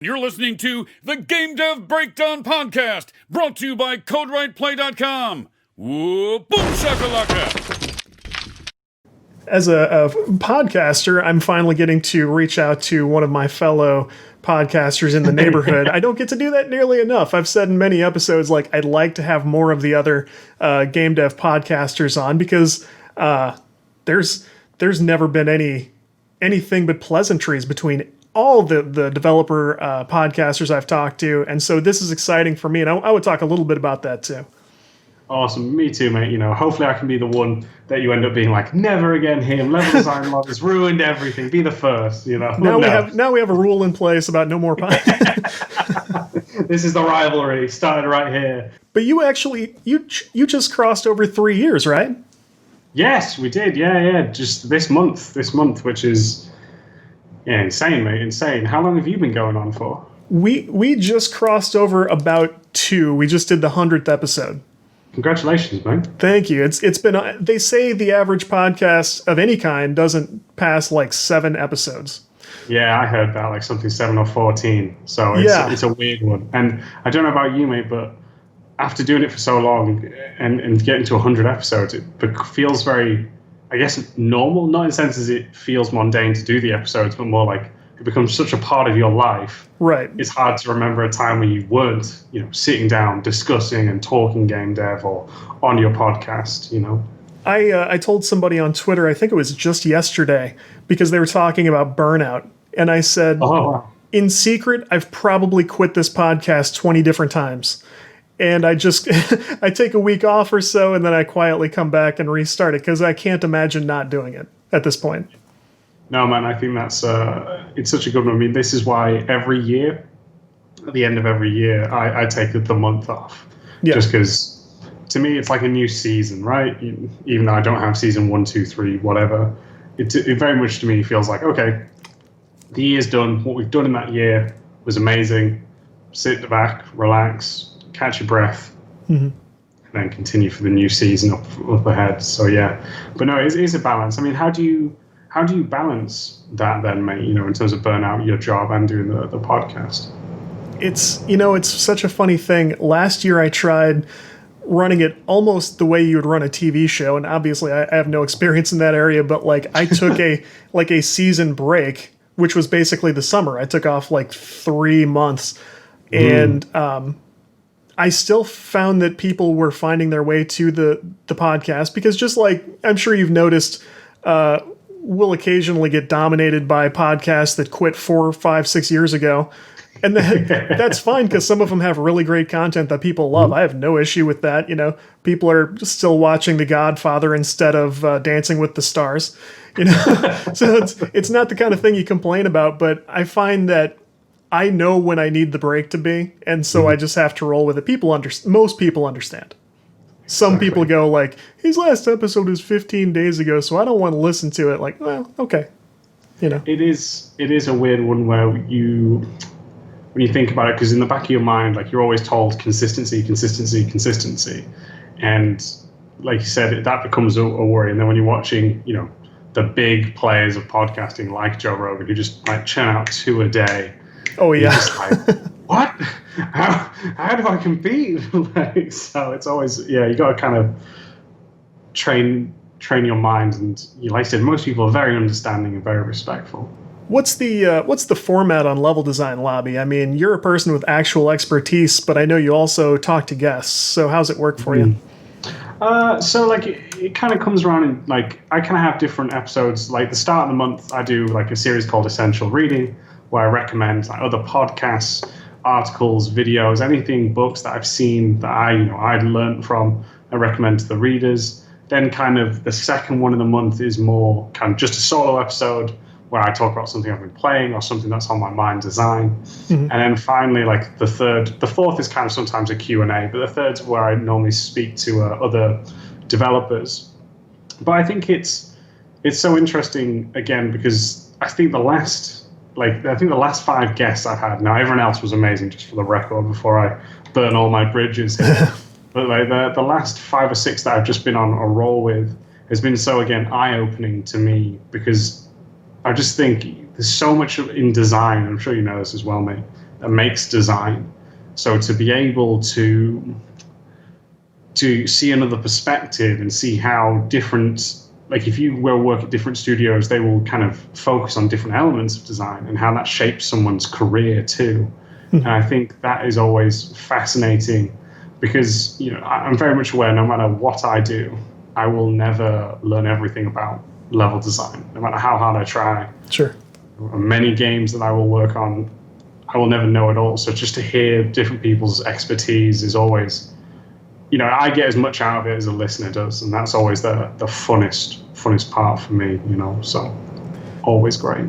You're listening to the GameDev Breakdown podcast, brought to you by CodeWritePlay.com. Whoa, boom shakalaka! As a podcaster, I'm finally getting to reach out to one of my fellow podcasters in the neighborhood. I don't get to do that nearly enough. I've said in many episodes, like, I'd like to have more of the other game dev podcasters on, because there's never been anything but pleasantries between all the developer podcasters I've talked to. And so this is exciting for me. And I would talk a little bit about that too. Awesome. Me too, mate. You know, hopefully I can be the one that you end up being like, never again him. Level design log has ruined everything. Be the first, you know. Now we have a rule in place about no more podcasts. This is the rivalry. Started right here. But you actually, you just crossed over 3 years, right? Yes, we did. Yeah. Just this month, which is... yeah, insane, mate, insane. How long have you been going on for? We just crossed over about 2. We just did the 100th episode. Congratulations, man. Thank you. It's been, they say the average podcast of any kind doesn't pass like 7 episodes. Yeah, I heard that, like something 7 or 14. So it's a weird one. And I don't know about you, mate, but after doing it for so long and getting to 100 episodes, it feels very... I guess normal, not in the sense as it feels mundane to do the episodes, but more like it becomes such a part of your life. Right. It's hard to remember a time where you weren't, you know, sitting down, discussing and talking game dev or on your podcast, you know. I told somebody on Twitter, I think it was just yesterday, because they were talking about Burnout. And I said, in secret, I've probably quit this podcast 20 different times. And I just, I take a week off or so, and then I quietly come back and restart it, because I can't imagine not doing it at this point. No, man, I think that's, it's such a good one. I mean, this is why every year, at the end of every year, I take the month off. Yeah. Just because, to me, it's like a new season, right? Even though I don't have season 1, 2, 3, whatever. It very much to me feels like, okay, the year's done. What we've done in that year was amazing. Sit back, relax, catch your breath, and then continue for the new season up ahead. So yeah, but no, it is a balance. I mean, how do you balance that then, mate? You know, in terms of burnout, your job, and doing the podcast. It's such a funny thing. Last year I tried running it almost the way you would run a TV show, and obviously I have no experience in that area. But like, I took a season break, which was basically the summer. I took off like 3 months, and I still found that people were finding their way to the podcast, because just like I'm sure you've noticed, we'll occasionally get dominated by podcasts that quit 4, 5, 6 years ago. And that's fine, because some of them have really great content that people love. I have no issue with that. You know, people are still watching The Godfather instead of Dancing with the Stars. You know, so it's not the kind of thing you complain about. But I find that I know when I need the break to be, and so I just have to roll with it. Most people understand. Some people go like, his last episode was 15 days ago, so I don't want to listen to it. Like, well, okay. You know. It is a weird one where when you think about it, because in the back of your mind, like, you're always told consistency. And like you said, that becomes a worry. And then when you're watching, you know, the big players of podcasting like Joe Rogan, who just like churn out 2 a day. Oh yeah. Just like, what? How do I compete? Like, so it's always, you got to kind of train your mind. And like I said, most people are very understanding and very respectful. What's the format on Level Design Lobby? I mean, you're a person with actual expertise, but I know you also talk to guests. So how's it work for you? So like it kind of comes around, and like I kind of have different episodes. Like the start of the month, I do like a series called Essential Reading, where I recommend like other podcasts, articles, videos, anything, books that I've seen that I'd learned from. I recommend to the readers. Then kind of the second one of the month is more kind of just a solo episode where I talk about something I've been playing or something that's on my mind, design. And then finally, like the fourth is kind of sometimes a Q&A, but the third's where I normally speak to other developers. But I think it's so interesting, again, because I think the last 5 guests I've had, now everyone else was amazing, just for the record, before I burn all my bridges. But like the last 5 or 6 that I've just been on a roll with has been so, again, eye-opening to me, because I just think there's so much in design, I'm sure you know this as well, mate, that makes design. So to be able to see another perspective and see how different, like if you will work at different studios, they will kind of focus on different elements of design and how that shapes someone's career too. And I think that is always fascinating because, you know, I'm very much aware no matter what I do, I will never learn everything about level design, no matter how hard I try. Sure. Many games that I will work on, I will never know it all. So just to hear different people's expertise is always, you know, I get as much out of it as a listener does. And that's always the funnest part for me, you know, so always great.